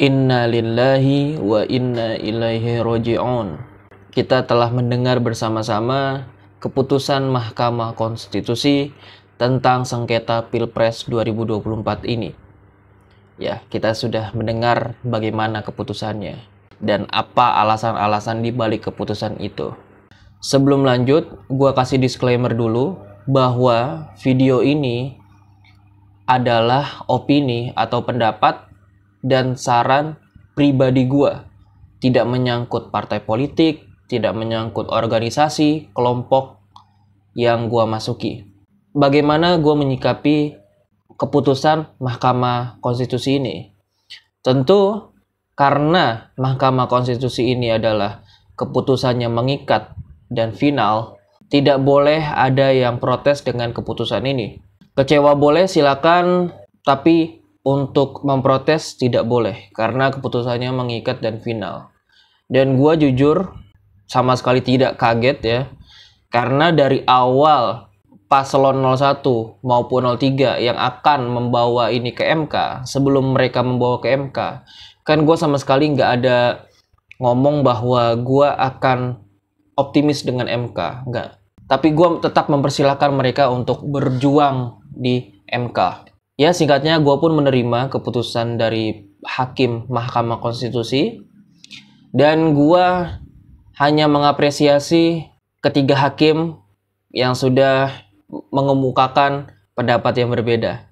Inna lillahi wa inna ilaihi roji'un. Kita telah mendengar bersama-sama keputusan Mahkamah Konstitusi tentang sengketa Pilpres 2024 ini. Ya, kita sudah mendengar bagaimana keputusannya dan apa alasan-alasan di balik keputusan itu. Sebelum lanjut, gua kasih disclaimer dulu bahwa video ini adalah opini atau pendapat dan saran pribadi gua, tidak menyangkut partai politik, tidak menyangkut organisasi, kelompok yang gua masuki. Bagaimana gua menyikapi keputusan Mahkamah Konstitusi ini? Tentu karena Mahkamah Konstitusi ini adalah keputusannya mengikat dan final, tidak boleh ada yang protes dengan keputusan ini. Kecewa boleh, silakan, tapi untuk memprotes tidak boleh karena keputusannya mengikat dan final. Dan gua jujur sama sekali tidak kaget ya, karena dari awal paslon 01 maupun 03 yang akan membawa ini ke MK, sebelum mereka membawa ke MK, kan gua sama sekali nggak ada ngomong bahwa gua akan optimis dengan MK, nggak. Tapi gua tetap mempersilahkan mereka untuk berjuang di MK. Ya, singkatnya gue pun menerima keputusan dari Hakim Mahkamah Konstitusi dan gue hanya mengapresiasi ketiga hakim yang sudah mengemukakan pendapat yang berbeda.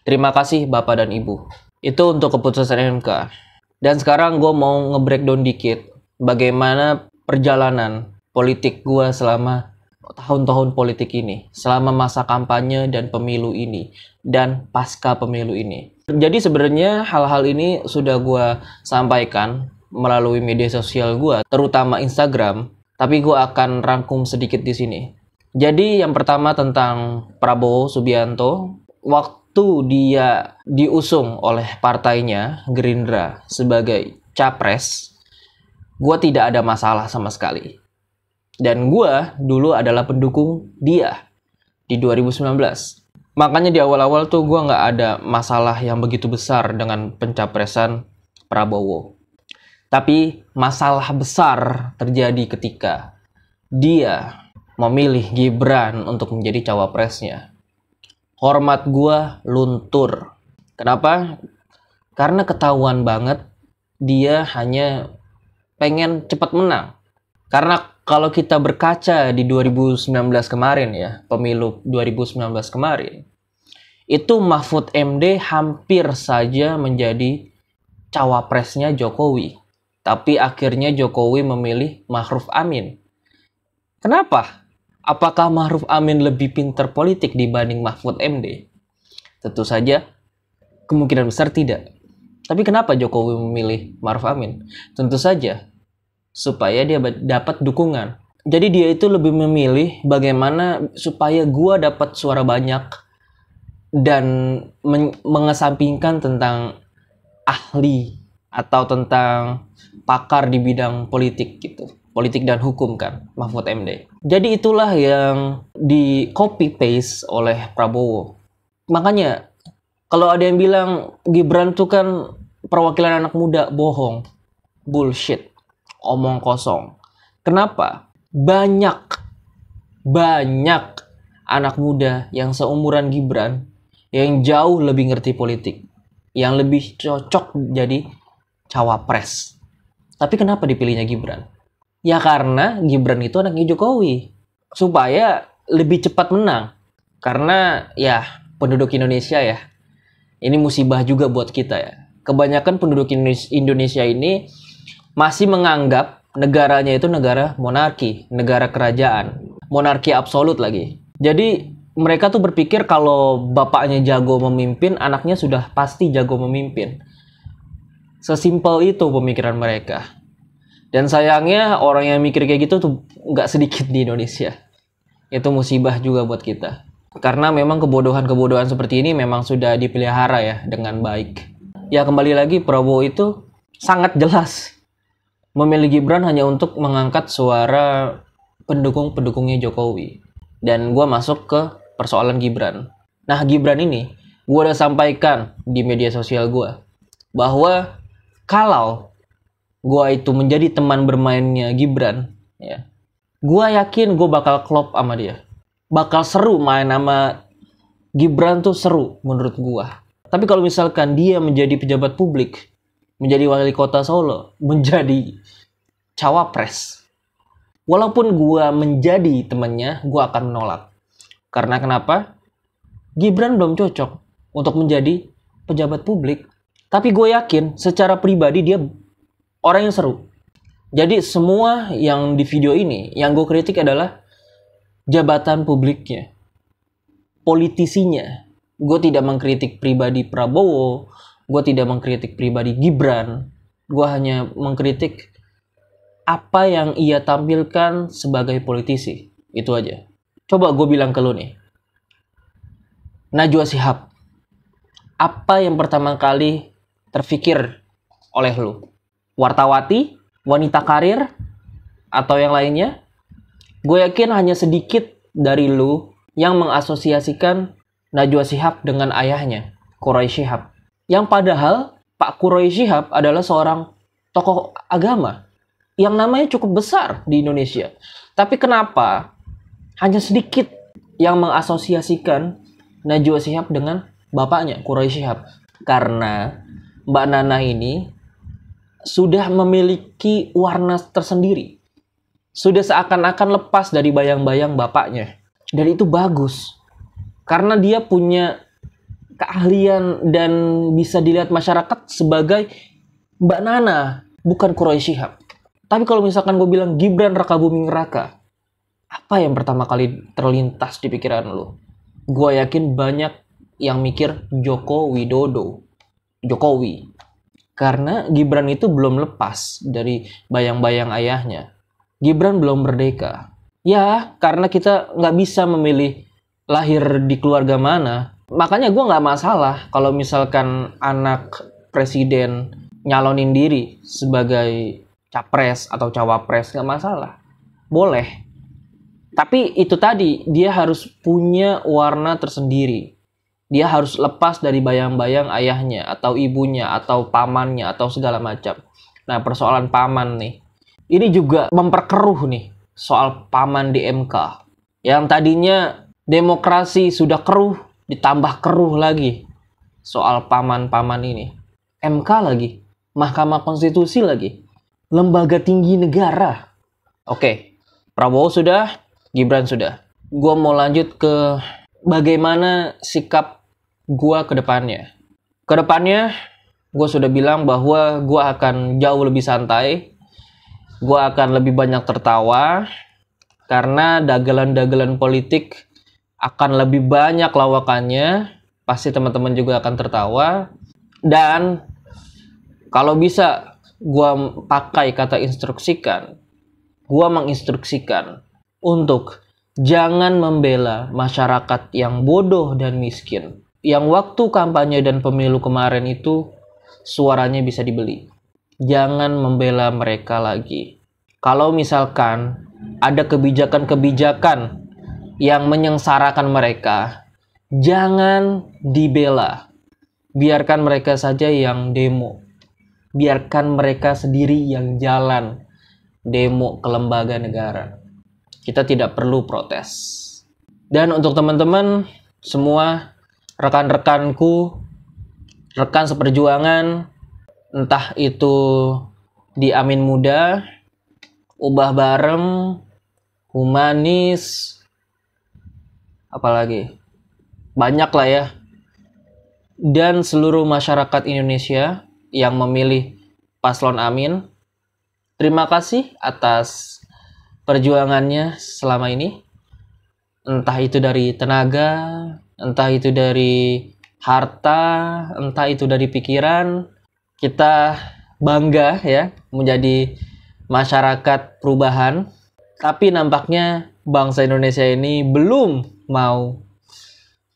Terima kasih Bapak dan Ibu. Itu untuk keputusan MK. Dan sekarang gue mau nge-breakdown dikit bagaimana perjalanan politik gue selama tahun-tahun politik ini, selama masa kampanye dan pemilu ini, dan pasca pemilu ini. Jadi sebenarnya hal-hal ini sudah gue sampaikan melalui media sosial gue, terutama Instagram, tapi gue akan rangkum sedikit di sini. Jadi yang pertama tentang Prabowo Subianto, waktu dia diusung oleh partainya Gerindra sebagai capres, gue tidak ada masalah sama sekali. Dan gue dulu adalah pendukung dia di 2019. Makanya di awal-awal tuh gue nggak ada masalah yang begitu besar dengan pencapresan Prabowo. Tapi masalah besar terjadi ketika dia memilih Gibran untuk menjadi cawapresnya. Hormat gue luntur. Kenapa? Karena ketahuan banget dia hanya pengen cepat menang. Karena kalau kita berkaca di 2019 kemarin ya, pemilu 2019 kemarin, itu Mahfud MD hampir saja menjadi cawapresnya Jokowi. Tapi akhirnya Jokowi memilih Ma'ruf Amin. Kenapa? Apakah Ma'ruf Amin lebih pintar politik dibanding Mahfud MD? Tentu saja kemungkinan besar tidak. Tapi kenapa Jokowi memilih Ma'ruf Amin? Tentu saja supaya dia dapat dukungan. Jadi dia itu lebih memilih bagaimana supaya gua dapat suara banyak dan mengesampingkan tentang ahli atau tentang pakar di bidang politik gitu. Politik dan hukum kan, Mahfud MD. Jadi itulah yang di copy paste oleh Prabowo. Makanya kalau ada yang bilang Gibran tuh kan perwakilan anak muda, bohong. Bullshit. Omong kosong. Kenapa? Banyak anak muda yang seumuran Gibran yang jauh lebih ngerti politik, yang lebih cocok jadi cawapres. Tapi kenapa dipilihnya Gibran? Ya karena Gibran itu anaknya Jokowi, supaya lebih cepat menang. Karena ya penduduk Indonesia ya, ini musibah juga buat kita ya. Kebanyakan penduduk Indonesia ini masih menganggap negaranya itu negara monarki, negara kerajaan, monarki absolut lagi. Jadi mereka tuh berpikir kalau bapaknya jago memimpin, anaknya sudah pasti jago memimpin. Sesimpel itu pemikiran mereka. Dan sayangnya orang yang mikir kayak gitu tuh nggak sedikit di Indonesia. Itu musibah juga buat kita. Karena memang kebodohan-kebodohan seperti ini memang sudah dipelihara ya dengan baik. Ya kembali lagi Prabowo itu sangat jelas memilih Gibran hanya untuk mengangkat suara pendukung-pendukungnya Jokowi. Dan gue masuk ke persoalan Gibran. Nah, Gibran ini gue udah sampaikan di media sosial gue bahwa kalau gue itu menjadi teman bermainnya Gibran, ya, gue yakin gue bakal klop sama dia. Bakal seru main sama Gibran tuh seru menurut gue. Tapi kalau misalkan dia menjadi pejabat publik, menjadi wali kota Solo, menjadi cawapres, walaupun gue menjadi temannya, gue akan menolak. Karena kenapa? Gibran belum cocok untuk menjadi pejabat publik. Tapi gue yakin secara pribadi dia orang yang seru. Jadi semua yang di video ini, yang gue kritik adalah jabatan publiknya, politisinya. Gue tidak mengkritik pribadi Prabowo, gue tidak mengkritik pribadi Gibran. Gue hanya mengkritik apa yang ia tampilkan sebagai politisi. Itu aja. Coba gue bilang ke lu nih, Najwa Shihab, apa yang pertama kali terfikir oleh lu? Wartawati, wanita karir, atau yang lainnya? Gue yakin hanya sedikit dari lu yang mengasosiasikan Najwa Shihab dengan ayahnya, Quraish Shihab. Yang padahal Pak Quraish Shihab adalah seorang tokoh agama yang namanya cukup besar di Indonesia. Tapi kenapa hanya sedikit yang mengasosiasikan Najwa Shihab dengan bapaknya, Quraish Shihab? Karena Mbak Nana ini sudah memiliki warna tersendiri. Sudah seakan-akan lepas dari bayang-bayang bapaknya. Dan itu bagus. Karena dia punya keahlian dan bisa dilihat masyarakat sebagai Mbak Nana, bukan Quraish Shihab. Tapi kalau misalkan gue bilang Gibran Rakabuming Raka, apa yang pertama kali terlintas di pikiran lo? Gue yakin banyak yang mikir Joko Widodo, Jokowi. Karena Gibran itu belum lepas dari bayang-bayang ayahnya. Gibran belum merdeka. Ya, karena kita nggak bisa memilih lahir di keluarga mana. Makanya gue nggak masalah kalau misalkan anak presiden nyalonin diri sebagai capres atau cawapres, nggak masalah. Boleh. Tapi itu tadi, dia harus punya warna tersendiri. Dia harus lepas dari bayang-bayang ayahnya, atau ibunya, atau pamannya, atau segala macam. Nah, persoalan paman nih. Ini juga memperkeruh nih, soal paman di MK. Yang tadinya demokrasi sudah keruh, ditambah keruh lagi. Soal paman-paman ini. MK lagi. Mahkamah Konstitusi lagi. Lembaga tinggi negara. Oke, Prabowo sudah, Gibran sudah. Gue mau lanjut ke bagaimana sikap gue ke depannya. Ke depannya, gue sudah bilang bahwa gue akan jauh lebih santai. Gue akan lebih banyak tertawa. Karena dagelan-dagelan politik akan lebih banyak lawakannya. Pasti teman-teman juga akan tertawa. Dan kalau bisa gue pakai kata instruksikan, gue menginstruksikan untuk jangan membela masyarakat yang bodoh dan miskin. Yang waktu kampanye dan pemilu kemarin itu suaranya bisa dibeli. Jangan membela mereka lagi. Kalau misalkan ada kebijakan-kebijakan yang menyengsarakan mereka, jangan dibela. Biarkan mereka saja yang demo. Biarkan mereka sendiri yang jalan demo ke lembaga negara. Kita tidak perlu protes. Dan untuk teman-teman semua, rekan-rekanku, rekan seperjuangan, entah itu di Amin Muda, Ubah Bareng, Humanis, apalagi banyak lah ya. Dan seluruh masyarakat Indonesia yang memilih paslon Amin, terima kasih atas perjuangannya selama ini. Entah itu dari tenaga, entah itu dari harta, entah itu dari pikiran. Kita bangga ya menjadi masyarakat perubahan. Tapi nampaknya bangsa Indonesia ini belum mau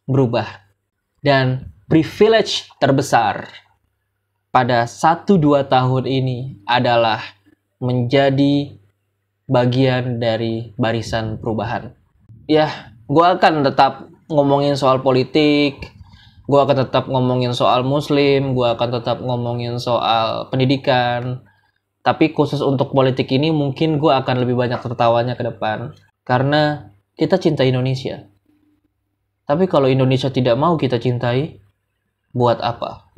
berubah. Dan privilege terbesar pada 1-2 tahun ini adalah menjadi bagian dari barisan perubahan. Ya, gue akan tetap ngomongin soal politik, Gue akan tetap ngomongin soal muslim, gue akan tetap ngomongin soal pendidikan. Tapi khusus untuk politik ini mungkin gue akan lebih banyak tertawanya ke depan. Karena kita cinta Indonesia. Tapi kalau Indonesia tidak mau kita cintai, buat apa?